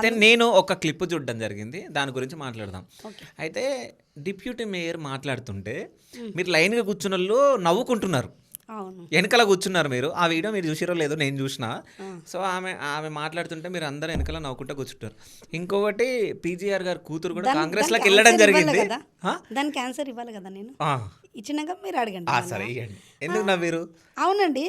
అయితే నేను ఒక క్లిప్ చూడడం జరిగింది. దాని గురించి మాట్లాడదాం. ఓకే. అయితే డిప్యూటీ మేయర్ మాట్లాడుతుంటే మీరు లైన్‌గా కూర్చున్నోళ్ళు నవ్వుకుంటున్నారు. అవును. వెనకాల కూర్చున్నారు మీరు. ఆ వీడియో మీరు చూసిరో లేదో నేను చూసిన. ఆ! సో, ఆమె మాట్లాడుతుంటే మీరు అందరూ వెనకాల నవ్వుకుంటా కూర్చుంటారు. ఇంకొకటి పీజీఆర్ గారి కూతురు కూడా దానికి కాంగ్రెస్‌లోకి దానికి వెళ్ళడం ఆన్సర్ ఇవ్వాలి జరిగింది. కదా! ఆ! దానికి ఆన్సర్ ఇవ్వాలి కదా నేను. ఆ! ఇచ్చినాక మీరు అడగండి సరే నన్ను. ఇయ్యండి. ఆ! ఎందుకు నవ్విరు? అవునండి.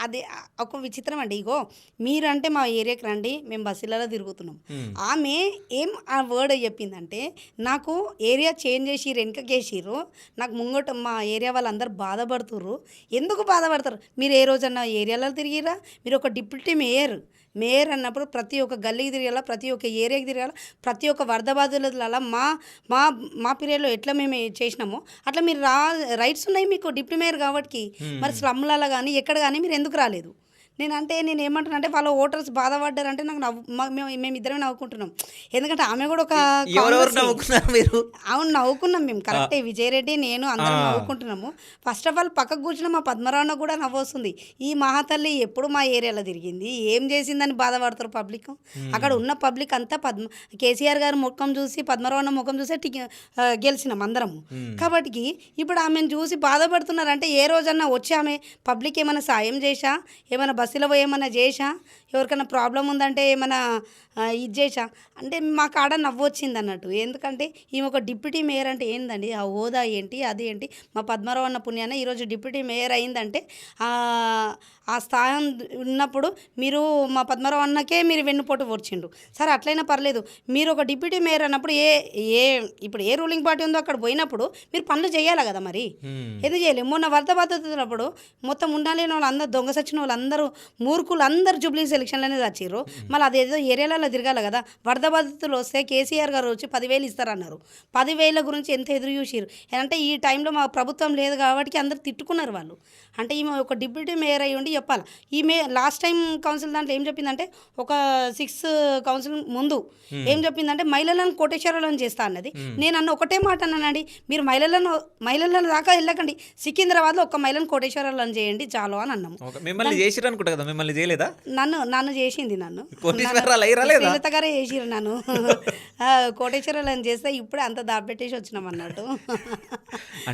అది ఒక విచిత్రం అండి. ఇగో మీరంటే మా ఏరియాకి రండి. మేము బస్సులలో తిరుగుతున్నాం. హ్మ్. ఆమె ఏం ఆ వర్డ్ చెప్పిందంటే, నాకు ఏరియా చేంజ్ చేసిర్రు, వెనకకేసిర్రు. నాకు ముంగట మా ఏరియా వాళ్ళందరూ బాధపడుతుర్రు. ఎందుకు బాధపడతారు? మీరు ఏ రోజన్నా ఏరియాలో తిరిగిర్రా? మీరు ఒక డిప్యూటీ మేయర్. మేయర్ అన్నప్పుడు ప్రతి ఒక్క గల్లీకి తిరగాల, ప్రతి ఒక్క ఏరియాకి తిరగాల, ప్రతి ఒక్క వరద బాధితులలో మా మా పీరియడ్‌లో ఎట్లా మేము చేసినామో, అట్లా మీరు రైట్స్ ఉన్నాయి మీకు డిప్యూటీ మేయర్ కాబట్టి. మరి హ్మ్. స్లమ్‌లలో గానీ, ఎక్కడ గానీ మీరు ఎందుకు రాలేదు? నేనేమంటున్నానంటే వాళ్ళ ఓటర్స్ బాధపడ్డారంటే నాకు మేమిద్దరమే నవ్వుకుంటున్నాం. ఎందుకంటే ఆమె కూడా ఒక ఎవరెవరు కాంగ్రెసే. నవ్వుకున్నారు మీరు? అవును. నవ్వుకున్నాం మేము. ఆ! కరెక్టే. విజయరెడ్డి, నేను అందరం ఆ! నవ్వుకుంటున్నాము. ఫస్ట్ ఆఫ్ ఆల్ పక్కకు కూర్చున్న మా పద్మరావున కూడా నవ్వొస్తుంది. ఈ మహాతల్లి ఎప్పుడు మా ఏరియాలో తిరిగింది? ఏం చేసిందని బాధపడతారు పబ్లిక్? అక్కడ హ్మ్. ఉన్న పబ్లిక్ అంతా కేసీఆర్ గారి ముఖం చూసి, పద్మరావణ ముఖం చూసే గెలిచినాం అందరము. హ్మ్. కాబట్టికి ఇప్పుడు ఆమెను చూసి బాధపడుతున్నారంటే ఏ రోజన్నా వచ్చి ఆమె పబ్లిక్ ఏమైనా సాయం చేశా? ఏమైనా బస్సులో పోయి ఏమైనా చేశా? ఎవరికైనా ప్రాబ్లమ్ ఉందంటే ఏమైనా ఇది చేశా? అంటే మాకాడ నవ్వొచ్చిందన్నట్టు. ఎందుకంటే ఈమె ఒక డిప్యూటీ మేయర్ అంటే ఏందండి? ఆ హోదా ఏంటి? అది ఏంటి? మా పద్మారావు అన్న పుణ్యాన ఈరోజు డిప్యూటీ మేయర్ అయిందంటే ఆ స్థానం ఉన్నప్పుడు మీరు మా పద్మారావు అన్నకే మీరు వెన్నుపోటు పొడిచిండ్రు. సరే అట్లయినా పర్లేదు. మీరు ఒక డిప్యూటీ మేయర్ అన్నప్పుడు ఏ ఇప్పుడు ఏ రూలింగ్ పార్టీ ఉందో అక్కడ పోయినప్పుడు మీరు పనులు చేయాలి కదా మరి. హ్మ్. ఎందుకు చేయలేదు? మొన్న వరద బాధితున్నప్పుడు మొత్తం ఉండలేని వాళ్ళందరూ దొంగ సచ్చిన వాళ్ళందరూ మూర్ఖులు అందరూ జూబ్లీస్ ఎలక్షన్‌లోనే చచ్చిర్రు. మళ్ళీ అదేదో ఏరియాలలో తిరగాలి కదా! వరద బాధితులు వస్తే కేసీఆర్ గారు వచ్చి 10,000 ఇస్తారన్నారు. 10,000 గురించి ఎంత ఎదురు చూసిర్రు. అంటే ఈ టైంలో మా ప్రభుత్వం లేదు కాబట్టి అందరూ తిట్టుకున్నారు వాళ్ళు. అంటే ఈమె ఒక డిప్యూటీ మేయర్ అయ్యి ఉండి చెప్పాలి. ఈమె లాస్ట్ టైం కౌన్సిల్ దాంట్లో ఏం చెప్పిందంటే ఒక 6 కౌన్సిల్ ముందు హ్మ్. ఏం చెప్పిందంటే మహిళలను కోటేశ్వరాలను చేస్తా అన్నది. హ్మ్. నేను అన్న ఒకటే మాట అన్నానండి. మీరు మహిళలను దాకా వెళ్ళకండి. సికింద్రాబాద్‌లో ఒక్క మహిళను కోటేశ్వరాలను చేయండి చాలు అని అన్నాము. ఓకే. మిమ్మల్ని దాన్ని చేసిర్రనుకుంటా కదా! మిమ్మల్ని చేయలేదా? నన్ను చేసింది నన్ను. నన్ను కోటీశ్వరరాలు అయ్యిర్రా లేదా? శ్రీలత గారే చేసిర్రు నన్ను. కోటేశ్వరాలను చేస్తే ఇప్పుడే అంతా దాపెట్టేసి వచ్చినాం అన్నట్టు.